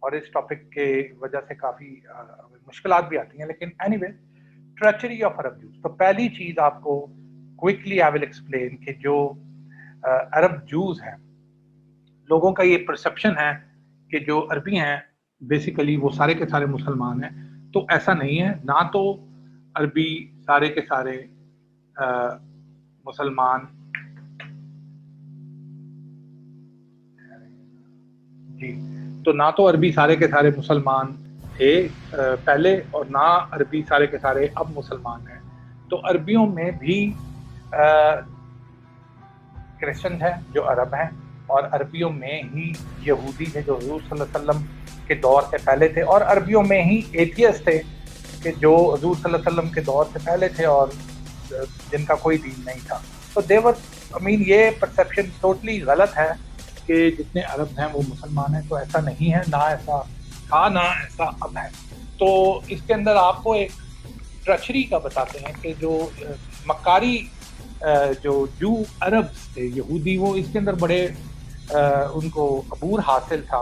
اور اس ٹاپک کے وجہ سے کافی مشکلات بھی آتی ہیں. لیکن اینی وے, ٹریچری آف عرب جوز. تو پہلی چیز آپ کو کوئکلی آئی ول ایکسپلین کہ جو عرب جوز ہیں, لوگوں کا یہ پرسپشن ہے کہ جو عربی ہیں بیسیکلی وہ سارے کے سارے مسلمان ہیں. تو ایسا نہیں ہے. نہ تو عربی سارے کے سارے مسلمان جی تو نہ تو عربی سارے کے سارے مسلمان تھے پہلے, اور نہ عربی سارے کے سارے اب مسلمان ہیں. تو عربیوں میں بھی کرسچن ہیں جو عرب ہیں, اور عربیوں میں ہی یہودی تھے جو حضور صلی اللہ علیہ وسلم کے دور سے پہلے تھے, اور عربیوں میں ہی ایتھیسٹ تھے کہ جو حضور صلی اللہ علیہ وسلم کے دور سے پہلے تھے اور جن کا کوئی دین نہیں تھا. تو دیور یہ پرسیپشن ٹوٹلی غلط ہے کہ جتنے عرب ہیں وہ مسلمان ہیں. تو ایسا نہیں ہے, نہ ایسا تھا نہ ایسا اب ہے. تو اس کے اندر آپ کو ایک ٹریچری کا بتاتے ہیں کہ جو مکاری جو عرب تھے یہودی, وہ اس کے اندر بڑے ان کو عبور حاصل تھا.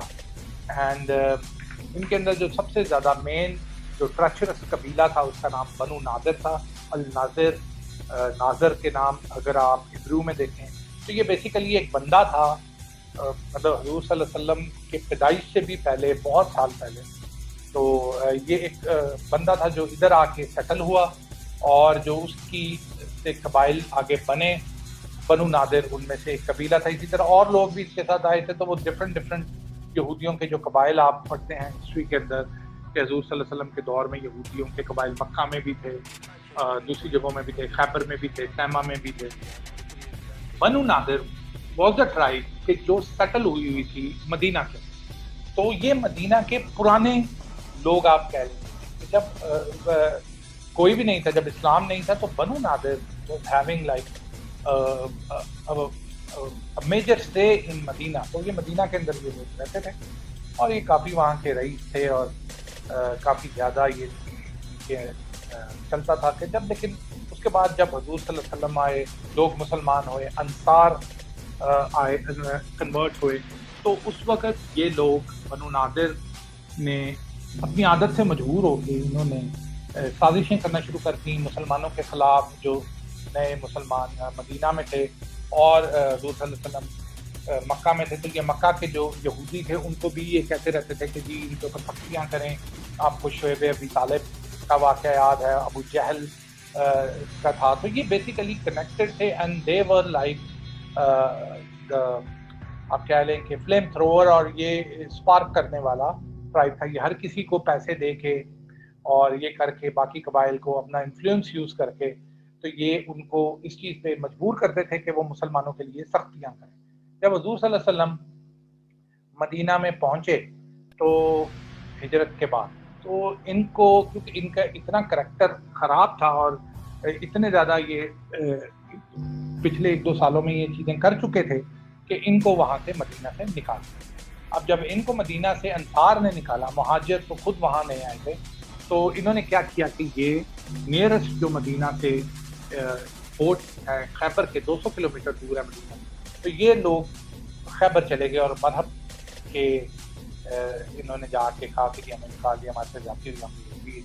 اینڈ ان کے اندر جو سب سے زیادہ مین جو ٹریچرس قبیلہ تھا اس کا نام بنو ناظر تھا. الناظر, ناظر کے نام اگر آپ ہبرو میں دیکھیں تو یہ بیسیکلی ایک بندہ تھا, مطلب حضور صلی اللہ علیہ وسلم کے پیدائش سے بھی پہلے, بہت سال پہلے. تو یہ ایک بندہ تھا جو ادھر آ کے سیٹل ہوا, اور جو اس کی سے قبائل آگے بنے. بنو نادر ان میں سے ایک قبیلہ تھا. اسی طرح اور لوگ بھی اس کے ساتھ آئے تھے. تو وہ ڈفرینٹ یہودیوں کے جو قبائل آپ پڑھتے ہیں ہسٹری کے اندر کہ حضور صلی اللہ علیہ وسلم کے دور میں یہودیوں کے قبائل مکہ میں بھی تھے, دوسری جگہوں میں بھی تھے, خیبر میں بھی تھے, تیمہ میں بھی تھے. بنو نادر واز دا ٹرائب کہ جو سیٹل ہوئی تھی مدینہ کے. تو یہ مدینہ کے پرانے لوگ آپ کہہ لیں. جب کوئی بھی نہیں تھا, جب اسلام نہیں تھا, تو Banu Nadir was having like major stay in Medina. تو یہ مدینہ کے اندر یہ لوگ رہتے تھے, اور یہ کافی وہاں کے رئیس تھے, اور کافی زیادہ یہ چلتا تھا کہ جب. لیکن اس کے بعد جب حضور صلی اللہ علیہ وسلم آئے, لوگ مسلمان ہوئے, انصار آئے, کنورٹ ہوئے, تو اس وقت یہ لوگ بنو نادر نے اپنی عادت سے مجبور ہو کے انہوں نے سازشیں کرنا شروع کر دیں مسلمانوں کے خلاف جو نئے مسلمان مدینہ میں تھے, اور حضور صلی اللہ علیہ وسلم مکہ میں تھے. تو یہ مکہ کے جو یہودی تھے ان کو بھی یہ کہتے رہتے تھے کہ جی ان کے اوپر سختیاں کریں. آپ کو شعیب ابی طالب کا واقعہ یاد ہے, ابو جہل کا تھا. تو یہ بیسیکلی کنیکٹڈ تھے, اینڈ دے ور لائک آپ کہہ لیں کہ فلیم تھروور, اور یہ اسپارک کرنے والا ٹرائب تھا. یہ ہر کسی کو پیسے دے کے اور یہ کر کے باقی قبائل کو اپنا انفلوئنس یوز کر کے, تو یہ ان کو اس چیز پہ مجبور کرتے تھے کہ وہ مسلمانوں کے لیے سختیاں کریں. جب حضور صلی اللہ علیہ وسلم مدینہ میں پہنچے تو ہجرت کے بعد, تو ان کو کیونکہ ان کا اتنا کریکٹر خراب تھا اور اتنے زیادہ یہ پچھلے 1-2 سالوں میں یہ چیزیں کر چکے تھے کہ ان کو وہاں سے مدینہ سے نکال دیا. اب جب ان کو مدینہ سے انصار نے نکالا, مہاجر تو خود وہاں نہیں آئے تھے, تو انہوں نے کیا کیا کہ یہ نیئرسٹ جو مدینہ سے فورٹ ہے خیبر کے 200 کلومیٹر دور ہے مدینہ, تو یہ لوگ خیبر چلے گئے اور مذہب کے انہوں نے جا کے کہا کہ ہمیں نکال دیا, ہمارے سے جاتی ہوئی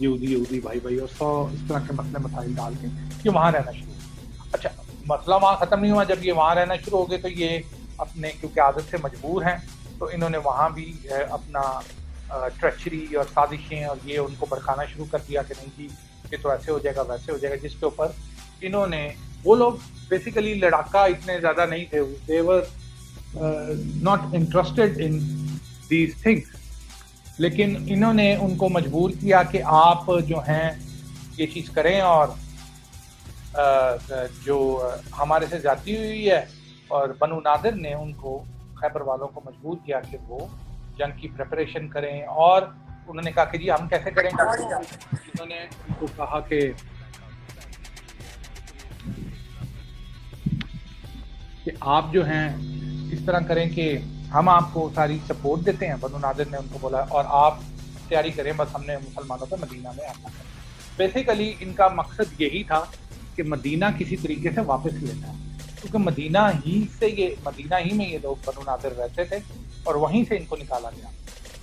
یہودی بھائی اور سو اس طرح کے مسئلے مسائل ڈال کے یہ وہاں رہنا شروع ہو. اچھا, مسئلہ وہاں ختم نہیں ہوا. جب یہ وہاں رہنا شروع ہو گئے تو یہ اپنے کیونکہ عادت سے مجبور ہیں, تو انہوں نے وہاں بھی اپنا ٹریچری اور سازشیں اور یہ ان کو بھڑکانا شروع کر دیا کہ نہیں جی یہ تو ایسے ہو جائے گا ویسے ہو جائے گا, جس کے اوپر انہوں نے, وہ لوگ بیسیکلی لڑاکا اتنے زیادہ نہیں تھے, they were not interested in these things, لیکن انہوں نے ان کو مجبور کیا کہ آپ جو ہیں یہ چیز کریں, اور جو ہمارے سے زیادتی ہوئی ہے. اور بنو نادر نے ان کو, خیبر والوں کو مجبور کیا کہ وہ جنگ کی پریپریشن کریں, اور انہوں نے کہا کہ جی ہم کیسے کریں گے. انہوں نے ان کو کہا کہ آپ جو ہیں اس طرح کریں کہ ہم آپ کو ساری سپورٹ دیتے ہیں. بنو نادر نے ان کو بولا, اور آپ تیاری کریں, بس ہم نے مسلمانوں پہ مدینہ میں آنا ہے. بیسیکلی ان کا مقصد یہی تھا کہ مدینہ کسی طریقے سے واپس لینا ہے, کیونکہ مدینہ ہی میں یہ لوگ بنو نادر رہتے تھے, اور وہیں سے ان کو نکالا گیا.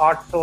800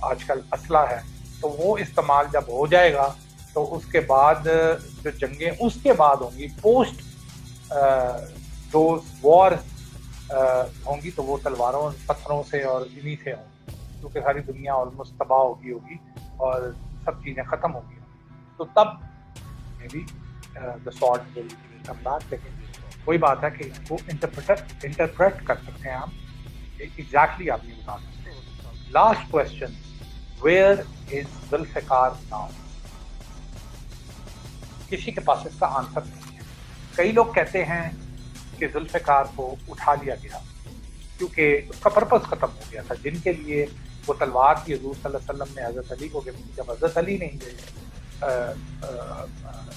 آج کل اسلحہ ہے، تو وہ استعمال جب ہو جائے گا تو اس کے بعد جو جنگیں اس کے بعد ہوں گی پوسٹ دوز وار ہوں گی، تو وہ تلواروں پتھروں سے اور انہی سے ہوں گی، کیونکہ ساری دنیا آلموسٹ تباہ ہوگی اور سب چیزیں ختم ہوگی، تو تب میں بھی دا سارڈ ول کم بیک. لیکن وہی بات ہے کہ اس کو انٹرپریٹ کر سکتے ہیں آپ، ایگزیکٹلی آپ نہیں بتا سکتے. Last question, where is Zulfiqar now? کسی کے پاس اس کا آنسر نہیں ہے. کئی لوگ کہتے ہیں کہ ذوالفقار کو اٹھا لیا گیا کیونکہ اس کا پرپس ختم ہو گیا تھا. جن کے لیے وہ تلوار کی حضور صلی اللہ علیہ وسلم نے حضرت علی کو گفٹ کی، جب حضرت علی نہیں گئے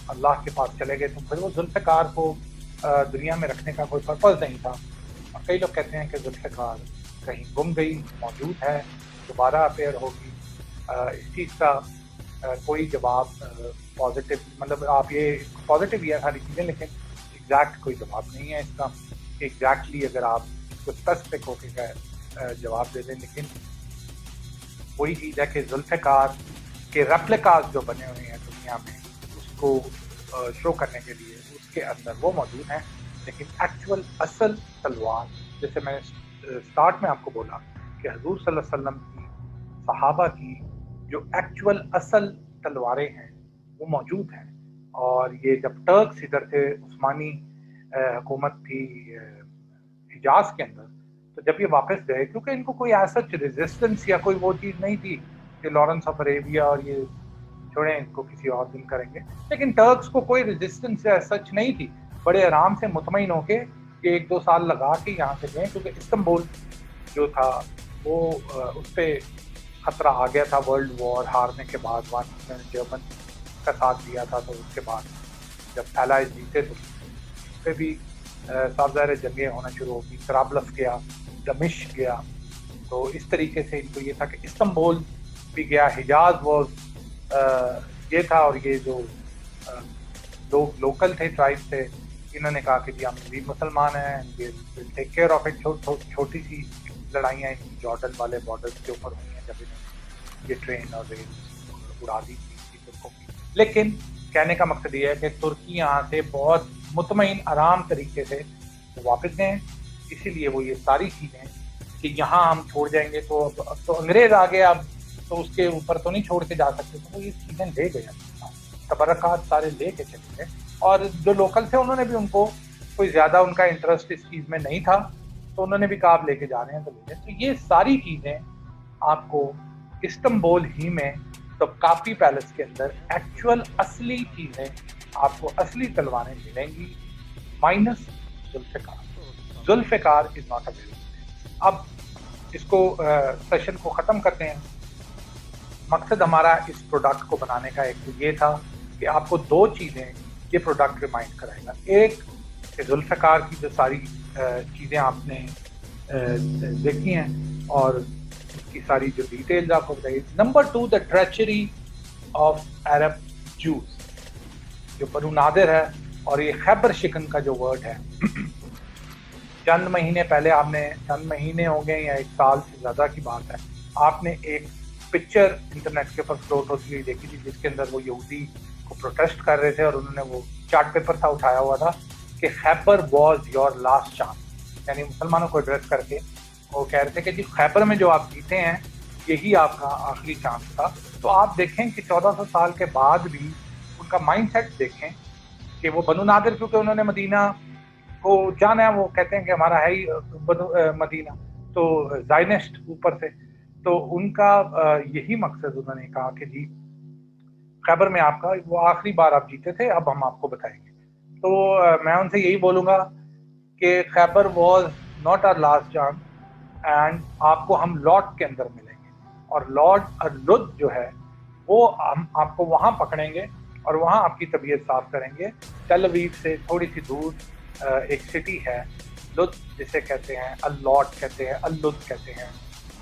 اللہ کے پاس چلے گئے، تو پھر وہ ذوالفقار کو دنیا میں رکھنے کا کوئی پرپس نہیں تھا. اور کئی لوگ کہتے ہیں کہ ذوالفقار کہیں گم گئی، موجود ہے، دوبارہ اپیئر ہوگی. اس چیز کا کوئی جواب پازیٹیو، مطلب آپ یہ پازیٹیو ہی ہے ساری چیزیں، لیکن ایگزیکٹ کوئی جواب نہیں ہے اس کا کہ ایگزیکٹلی اگر آپ کو اسپیسیفک ہو کے جواب دے دیں. لیکن وہی چیز ہے کہ ذوالفقار کے ریپلیکاز جو بنے ہوئے ہیں دنیا میں اس کو شو کرنے کے لیے اس کے اندر وہ موجود ہیں، لیکن ایکچوئل اصل تلوار، جیسے میں نے اسٹارٹ میں آپ کو بولا کہ حضور صلی اللہ علیہ وسلم کی، صحابہ کی جو ایکچوئل اصل تلواریں ہیں وہ موجود ہیں. اور یہ جب ٹرکس ادھر تھے، عثمانی حکومت تھی حجاز کے اندر، تو جب یہ واپس گئے، کیونکہ ان کو کوئی ایسا ریزسٹنس یا کوئی وہ چیز نہیں تھی کہ لارنس آف اریبیا اور یہ چھوڑیں ان کو کسی اور دن کریں گے، لیکن ٹرکس کو کوئی ریزسٹنس یا سچ نہیں تھی. بڑے آرام سے مطمئن ہو کے کہ 1-2 سال لگا کے یہاں سے گئے، کیونکہ استنبول جو تھا وہ اس پہ خطرہ آ گیا تھا ورلڈ وار ہارنے کے بعد. جرمن کا ساتھ دیا تھا، تو اس کے بعد جب ایلائز جیتے تو اس پہ بھی صاحب ظاہر جنگیں ہونا شروع ہو گئی. طرابلس گیا، دمشق گیا، تو اس طریقے سے ان کو یہ تھا کہ استنبول بھی گیا. حجاز وہ یہ تھا، اور یہ جو لوگ لوکل تھے، ٹرائب تھے، انہوں نے کہا کہ جی ہم بھی مسلمان ہیں، یہ ٹیک کیئر آف اٹ. چھوٹی سی لڑائیاں جارڈن والے بارڈر کے اوپر ہوئی ہیں جب انہوں نے یہ ٹرین اور ریل اڑا دی تھی ترکوں کی. لیکن کہنے کا مقصد یہ ہے کہ ترکی یہاں سے بہت مطمئن آرام طریقے سے واپس گئے، اسی لیے وہ یہ ساری چیزیں کہ یہاں ہم چھوڑ جائیں گے تو اب تو انگریز آ گئے، اب تو اس کے اوپر تو نہیں چھوڑ کے جا سکتے، تو وہ یہ چیزیں لے گئے، تبرکات سارے لے کے چلے گئے. اور جو لوکل تھے انہوں نے بھی، ان کو کوئی زیادہ ان کا انٹرسٹ اس چیز میں نہیں تھا، تو انہوں نے بھی کہا آپ لے کے جا رہے ہیں تو لے جائیں. تو یہ ساری چیزیں آپ کو استنبول ہی میں توپکاپی پیلس کے اندر ایکچوئل اصلی چیزیں آپ کو اصلی تلواریں ملیں گی، minus Zulfiqar. Zulfiqar is not available. اب اس کو سیشن کو ختم کرتے ہیں. مقصد ہمارا اس پروڈکٹ کو بنانے کا ایک یہ تھا کہ آپ کو 2 چیزیں یہ پروڈکٹ ریمائنڈ کرائے گا. ایک کہ ذوالفقار کی جو ساری چیزیں آپ نے دیکھی ہیں اور اس کی ساری جو ڈیٹیلز آپ کو بتائی. نمبر 2 دا ٹریچری آف عرب جوز، جو بنو نادر ہے، اور یہ خیبر شکن کا جو ورڈ ہے. چند مہینے پہلے آپ نے، چند مہینے ہو گئے یا 1 سال سے زیادہ کی بات ہے، آپ نے ایک پکچر انٹرنیٹ کے اوپر فلوٹ ہوتی ہوئی دیکھی تھی جس کے اندر وہ یہودی کو پروٹیسٹ کر رہے تھے، اور انہوں نے وہ چارٹ پیپر تھا اٹھایا ہوا تھا کہ Khaybar was your last chance, یعنی مسلمانوں کو ایڈریس کر کے وہ کہہ رہے تھے کہ جی خیبر میں جو آپ جیتے ہیں یہی آپ کا آخری چانس تھا. تو آپ دیکھیں کہ 1400 سال کے بعد بھی ان کا مائنڈ سیٹ دیکھیں کہ وہ بنو نادر، کیونکہ انہوں نے مدینہ کو جانا ہے، وہ کہتے ہیں کہ ہمارا ہے ہی مدینہ، تو زائنسٹ اوپر سے، تو ان کا یہی مقصد، انہوں نے کہا کہ جی خیبر میں آپ کا وہ آخری بار آپ جیتے تھے، اب ہم آپ کو بتائیں گے. تو میں ان سے یہی بولوں گا کہ Khaybar was not our last chance, and آپ کو ہم لاٹ کے اندر ملیں گے، اور لارڈ لد جو ہے وہ ہم آپ کو وہاں پکڑیں گے اور وہاں آپ کی طبیعت صاف کریں گے. تل اویو سے تھوڑی سی دور ایک سٹی ہے لد، جسے کہتے ہیں اللاٹ کہتے ہیں، اللد کہتے ہیں.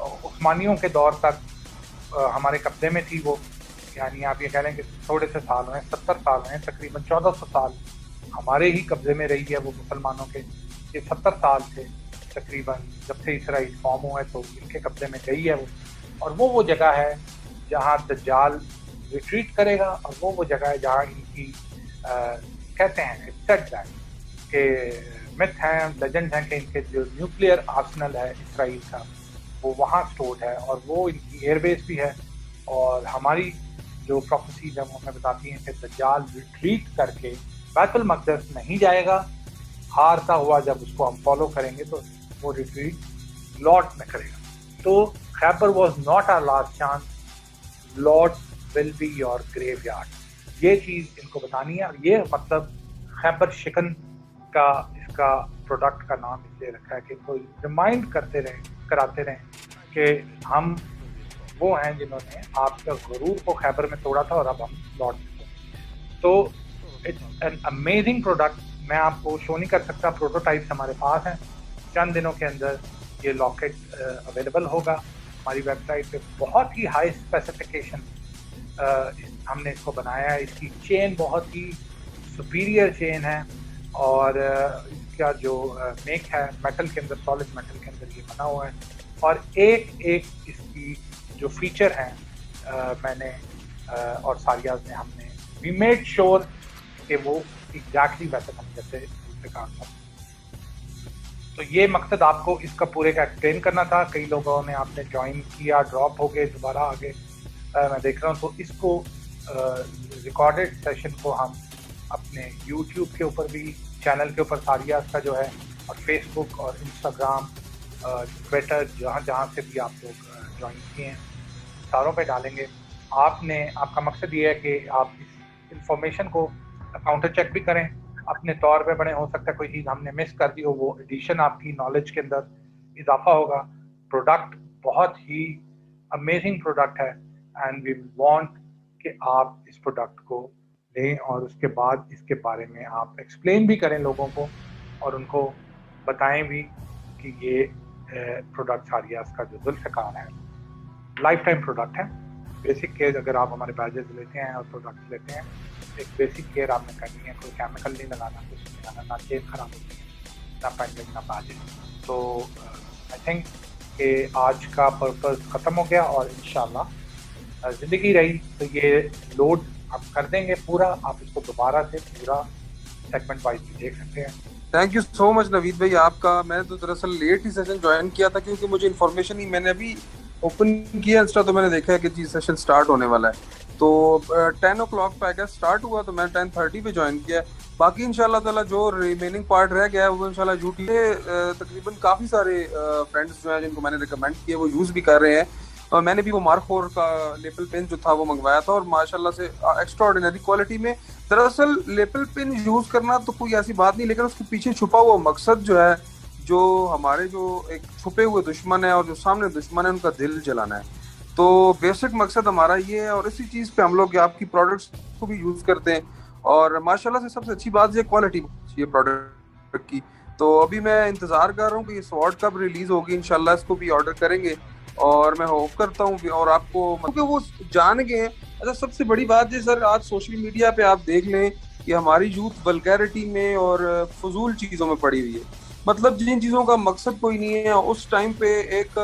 عثمانیوں کے دور تک ہمارے قبضے میں تھی وہ، یعنی آپ یہ کہہ لیں کہ تھوڑے سے سال ہوئے، 70 سال ہیں، تقریباً 1400 سال ہمارے ہی قبضے میں رہی ہے وہ مسلمانوں کے. یہ 70 سال تھے تقریباً جب سے اسرائیل فارم ہوا ہے، تو ان کے قبضے میں گئی ہے وہ. اور وہ جگہ ہے جہاں دجال ریٹریٹ کرے گا، اور وہ جگہ ہے جہاں ان کی کہتے ہیں کہ مت ہیں، لیجنڈ ہیں کہ ان کے جو نیوکلیئر آرسنل ہے اسرائیل کا وہ وہاں سٹورڈ ہے، اور وہ ان کی ایئر بیس بھی ہے. اور ہماری جو پروفیسیز ہیں وہ ہمیں بتاتی ہیں کہ دجال ریٹریٹ کر کے بیت المقدس نہیں جائے گا، ہارتا ہوا جب اس کو ہم فالو کریں گے تو وہ ریٹریٹ لارڈ میں کرے گا. تو Khaybar was not our last chance, lord will be your graveyard. یہ چیز ان کو بتانی ہے، اور یہ مطلب خیبر شکن کا اس کا پروڈکٹ کا نام اس لیے رکھا ہے کہ کوئی ریمائنڈ کراتے رہیں کہ ہم وہ ہیں جنہوں نے آپ کا غرور کو خیبر میں توڑا تھا اور اب ہم لوٹ میں. تو اٹس این امیزنگ پروڈکٹ. میں آپ کو شو نہیں کر سکتا، پروٹوٹائپس ہمارے پاس ہیں، چند دنوں کے اندر یہ لاکٹ اویلیبل ہوگا ہماری ویب سائٹ پہ. بہت ہی ہائی اسپیسیفکیشن ہم نے اس کو بنایا ہے. اس کی چین بہت ہی سپیریئر چین ہے، اور اس کا جو میک ہے میٹل کے اندر، سالڈ میٹل کے اندر یہ بنا ہوا ہے. اور ایک اس کی جو فیچر ہیں میں نے اور ساریاز نے ہم نے وی میڈ شور کہ وہ ایگزیکٹلی ویسے ہم جیسے دوسرے کام تھا. تو یہ مقصد آپ کو اس کا پورے کا ایکسپلین کرنا تھا. کئی لوگوں نے آپ نے جوائن کیا، ڈراپ ہو گئے، دوبارہ آگے میں دیکھ رہا ہوں. تو اس کو ریکارڈڈ سیشن کو ہم اپنے یوٹیوب کے اوپر بھی، چینل کے اوپر ساریاز کا جو ہے، اور فیس بک اور انسٹاگرام، ٹویٹر، جہاں سے بھی آپ لوگ جوائن کیے ہیں ساروں پہ ڈالیں گے. آپ کا مقصد یہ ہے کہ آپ اس انفارمیشن کو کاؤنٹر چیک بھی کریں اپنے طور پہ. بڑے ہو سکتا ہے کوئی چیز ہم نے مس کر دی ہو، وہ ایڈیشن آپ کی نالج کے اندر اضافہ ہوگا. پروڈکٹ بہت ہی امیزنگ پروڈکٹ ہے، اینڈ وی وانٹ کہ آپ اس پروڈکٹ کو لیں، اور اس کے بعد اس کے بارے میں آپ ایکسپلین بھی کریں لوگوں کو، اور ان کو بتائیں بھی کہ یہ پروڈکٹ ساریاز کا جو ذوالفقار ہے لائف ٹائم پروڈکٹ ہے. بیسک کیئر اگر آپ ہمارے بیجز لیتے ہیں اور پروڈکٹ لیتے ہیں، ایک بیسک کیئر آپ نے کرنی ہے. کوئی کیمیکل نہیں لگانا، کچھ نہیں لگانا، نہ چین خراب ہوتی ہے، نہ پینڈنگ، نہ بیجز. تو آئی تھنک کہ آج کا پرپز ختم ہو گیا، اور انشاءاللہ زندگی رہی تو یہ لوڈ آپ کر دیں گے پورا. آپ اس کو دوبارہ سے پورا سیگمنٹ وائز بھی دیکھ سکتے ہیں. تھینک یو سو مچ نوید بھائی آپ کا. میں تو دراصل لیٹ ہی سیشن جوائن کیا تھا کیونکہ مجھے انفارمیشن ہی، میں نے ابھی اوپن کیا انسٹا تو میں نے دیکھا ہے کہ جی سیشن سٹارٹ ہونے والا ہے. تو 10 o'clock پہ آگے سٹارٹ ہوا تو میں 10:30 پہ جوائن کیا. باقی انشاءاللہ تعالیٰ جو ریمیننگ پارٹ رہ گیا ہے وہ انشاءاللہ یوٹیوب تقریباً کافی سارے فرینڈس جو ہیں جن کو میں نے ریکمینڈ کیا وہ یوز بھی کر رہے ہیں. اور میں نے بھی وہ مارکور کا لیپل پین جو تھا وہ منگوایا تھا، اور ماشاءاللہ سے ایکسٹرا آرڈینری کوالٹی میں. دراصل لیپل پن یوز کرنا تو کوئی ایسی بات نہیں، لیکن اس کے پیچھے چھپا ہوا مقصد جو ہے، جو ہمارے جو ایک چھپے ہوئے دشمن ہے اور جو سامنے دشمن ہے ان کا دل جلانا ہے. تو بیسک مقصد ہمارا یہ ہے، اور اسی چیز پہ ہم لوگ آپ کی پروڈکٹس کو بھی یوز کرتے ہیں. اور ماشاءاللہ سے سب سے اچھی بات یہ کوالٹی یہ پروڈکٹ کی. تو ابھی میں انتظار کر رہا ہوں کہ یہ سواڈ کب ریلیز ہوگی. انشاءاللہ اس کو بھی آرڈر کریں گے، اور میں ہوپ کرتا ہوں اور آپ کو کیونکہ وہ جان گئے ہیں. اچھا سب سے بڑی بات یہ سر، آج سوشل میڈیا پہ آپ دیکھ لیں کہ ہماری یوتھ ولگیرٹی میں اور فضول چیزوں میں پڑی ہوئی ہے. مطلب جن چیزوں کا مقصد کوئی نہیں ہے. اس ٹائم پہ ایک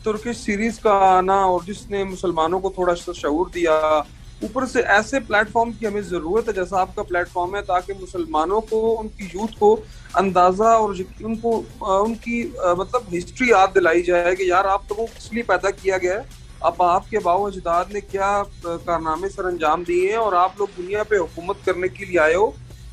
ترکش سیریز کا آنا اور جس نے مسلمانوں کو تھوڑا سا شعور دیا، اوپر سے ایسے پلیٹ فارم کی ہمیں ضرورت ہے جیسا آپ کا پلیٹ فارم ہے، تاکہ مسلمانوں کو، ان کی یوتھ کو اندازہ اور ان کو ان کی مطلب ہسٹری یاد دلائی جائے کہ یار آپ لوگوں کو کس لیے پیدا کیا گیا ہے، اب آپ کے باؤ اجداد نے کیا کارنامے سر انجام دیے ہیں، اور آپ لوگ دنیا پہ حکومت کرنے کے لیے آئے ہو،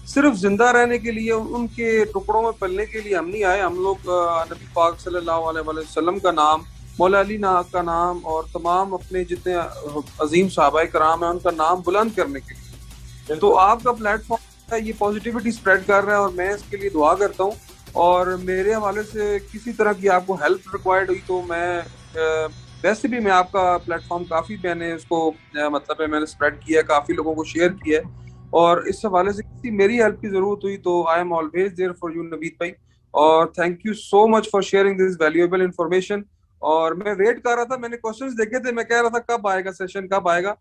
صرف زندہ رہنے کے لیے، ان کے ٹکڑوں میں پلنے کے لیے ہم نہیں آئے. ہم لوگ نبی پاک صلی اللہ علیہ وسلم کا نام، مولا علی کا نام، اور تمام اپنے جتنے عظیم صحابہ کرام ہیں ان کا نام بلند کرنے کے لیے. تو آپ کا پلیٹ فارم ہے، یہ پازیٹیوٹی اسپریڈ کر رہا ہے، اور میں اس کے لیے دعا کرتا ہوں. اور میرے حوالے سے کسی طرح کی آپ کو ہیلپ ریکوائرڈ ہوئی تو میں ویسے بھی میں آپ کا پلیٹ فارم کافی میں نے اس کو مطلب میں نے اسپریڈ کیا ہے، کافی لوگوں کو شیئر کیا ہے، اور اس حوالے سے کسی میری ہیلپ کی ضرورت ہوئی تو I am always there for you Naveed بھائی. اور thank you so much for sharing this valuable information. اور میں ویٹ کر رہا تھا، میں نے کوشچنز دیکھے تھے، میں کہہ رہا تھا کب آئے گا سیشن، کب آئے گا.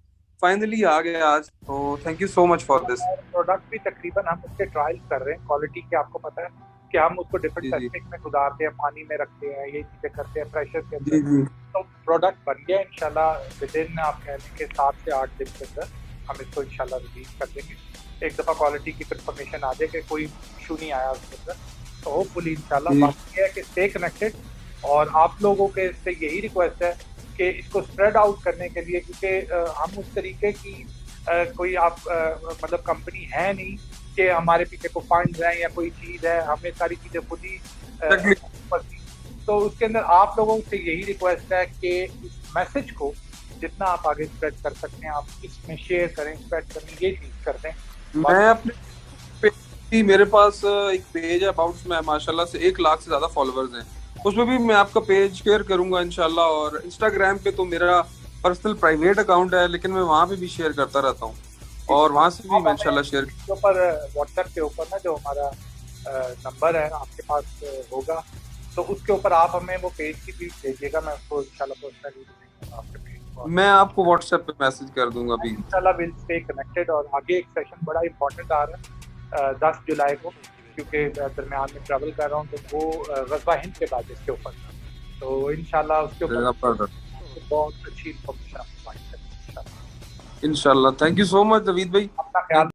فائنلی آ گیا آج. تو thank you so much for this. Product بھی تقریباً ہم اس کے ٹرائل کر رہے ہیں کوالٹی کے، آپ کو پتہ ہے کہ ہم اس کو ڈفرینٹ جی جی ٹیکنک میں گزارتے ہیں, پانی میں رکھتے ہیں, یہ چیزیں کرتے ہیں پریشر کے جی اندر. جی تو پروڈکٹ بن گیا انشاءاللہ ود ان آپ کہہ لیں کہ 7 سے 8 دن کے اندر ہم اس کو انشاءاللہ ریلیز کر دیں گے. ایک دفعہ کوالٹی کی کنفرمیشن آ جائے کہ کوئی ایشو نہیں آیا اس کے اندر, تو ہوپ فلی انشاءاللہ. جی باقی یہ ہے کہ اسٹے کنیکٹڈ, اور آپ لوگوں کے سے یہی ریکویسٹ ہے کہ اس کو اسپریڈ آؤٹ کرنے کے لیے, کیونکہ ہم اس طریقے کی کوئی آپ مطلب کمپنی ہے نہیں کہ ہمارے پیچھے کو فنڈز ہیں یا کوئی چیز ہے, ہمیں ساری چیزیں خود ہی تو اس کے اندر آپ لوگوں سے یہی ریکویسٹ ہے کہ اس میسج کو جتنا آپ آگے اسپریڈ کر سکتے ہیں آپ اس میں شیئر کریں, اسپریڈ کریں, یہ چیز کر دیں. میں اپنے میرے پاس ایک پیج ہے اباؤٹس میں ماشاءاللہ سے 1 لاکھ سے زیادہ فالوورز ہیں, اس میں بھی میں آپ کا پیج شیئر کروں گا انشاءاللہ. اور انسٹاگرام پہ تو میرا پرسنل پرائیویٹ اکاؤنٹ ہے, لیکن میں وہاں پہ بھی شیئر کرتا رہتا ہوں, اور وہاں سے بھی میں انشاءاللہ شیئر کے اوپر واٹس ایپ کے اوپر نا جو ہمارا نمبر ہے آپ کے پاس ہوگا, تو اس کے اوپر آپ ہمیں وہ پیج کی بھی بھیجیے گا, میں اس کو انشاءاللہ پرسنلی آپ کے پیج کو میں آپ کو واٹس ایپ پہ میسج کر دوں گا ابھی انشاءاللہ. Will stay connected. اور آگے ایک سیشن بڑا امپورٹنٹ آ رہا ہے 10 جولائی کو, کیونکہ درمیان میں ٹریول کر رہا ہوں, تو وہ غزوہ ہند کے بعد اس کے اوپر, تو انشاءاللہ اس کے اوپر بہت اچھی انفارمیشن آپ کو پرووائڈ کریں گے انشاءاللہ. انشاءاللہ. تھینک یو سو مچ نوید بھائی. اپنا خیال